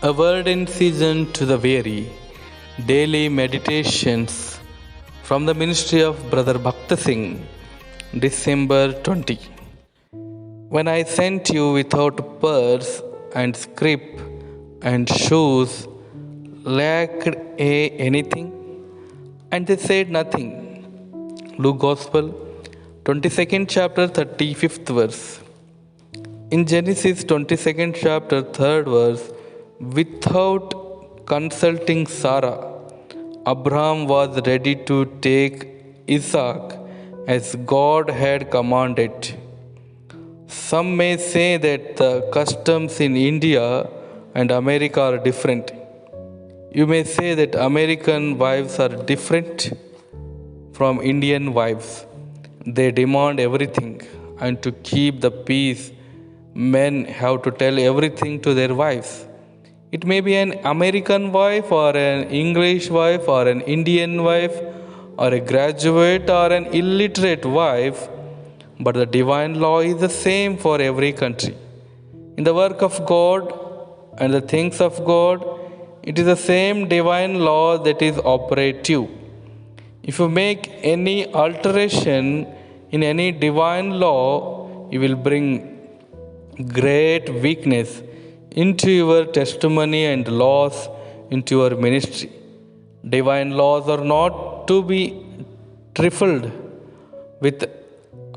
A word in season to the weary. Daily meditations from the ministry of Brother Bakth Singh, December 20. When I sent you without purse and scrip and shoes, lacked anything? And they said nothing. Luke Gospel, 22nd chapter, 35th verse. In Genesis 22nd chapter, 3rd verse, without consulting Sarah, Abraham was ready to take Isaac as God had commanded. Some may say that the customs in India and America are different. You may say that American wives are different from Indian wives. They demand everything, and to keep the peace, men have to tell everything to their wives. It may be an American wife, or an English wife, or an Indian wife, or a graduate, or an illiterate wife, but the divine law is the same for every country. In the work of God and the things of God, it is the same divine law that is operative. If you make any alteration in any divine law, you will bring great weakness into your testimony and laws into your ministry. Divine laws are not to be trifled with,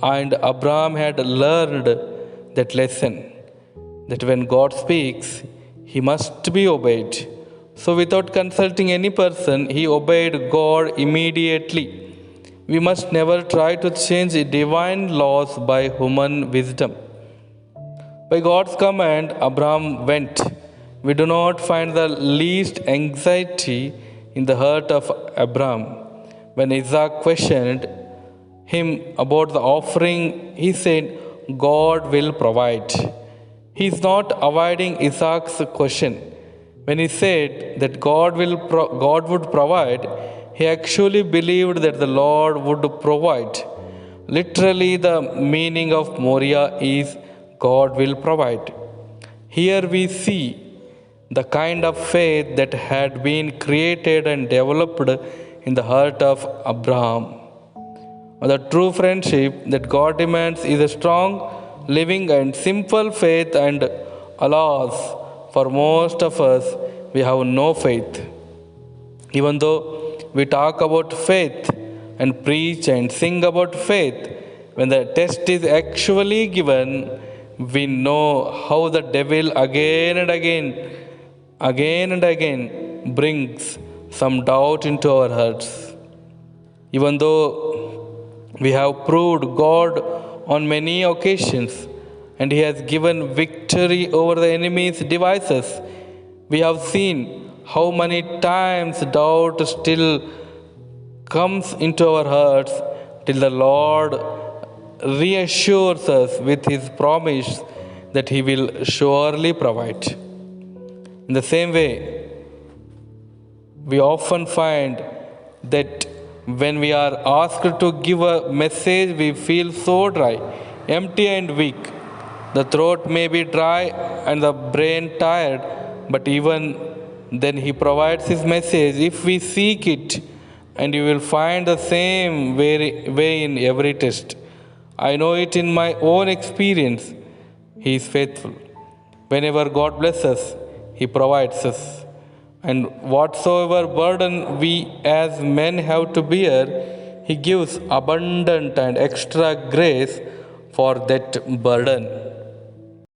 and Abraham had learned that lesson, that when God speaks, he must be obeyed. So, without consulting any person, he obeyed God immediately. We must never try to change divine laws by human wisdom. By God's command, Abraham went. We do not find the least anxiety in the heart of Abraham. When Isaac questioned him about the offering, he said, God will provide. He is not avoiding Isaac's question. When he said that God would provide, he actually believed that the Lord would provide. Literally, the meaning of Moriah is God will provide. Here we see the kind of faith that had been created and developed in the heart of Abraham. The true friendship that God demands is a strong, living, and simple faith, and alas, for most of us, we have no faith. Even though we talk about faith and preach and sing about faith, when the test is actually given, we know how the devil again and again brings some doubt into our hearts. Even though we have proved God on many occasions and he has given victory over the enemy's devices, we have seen how many times doubt still comes into our hearts till the Lord reassures us with his promise that he will surely provide. In the same way, we often find that when we are asked to give a message, we feel so dry, empty, and weak. The throat may be dry and the brain tired, but even then, he provides his message if we seek it, and you will find the same way in every test. I know it in my own experience. He is faithful. Whenever God blesses us, he provides us. And whatsoever burden we as men have to bear, he gives abundant and extra grace for that burden.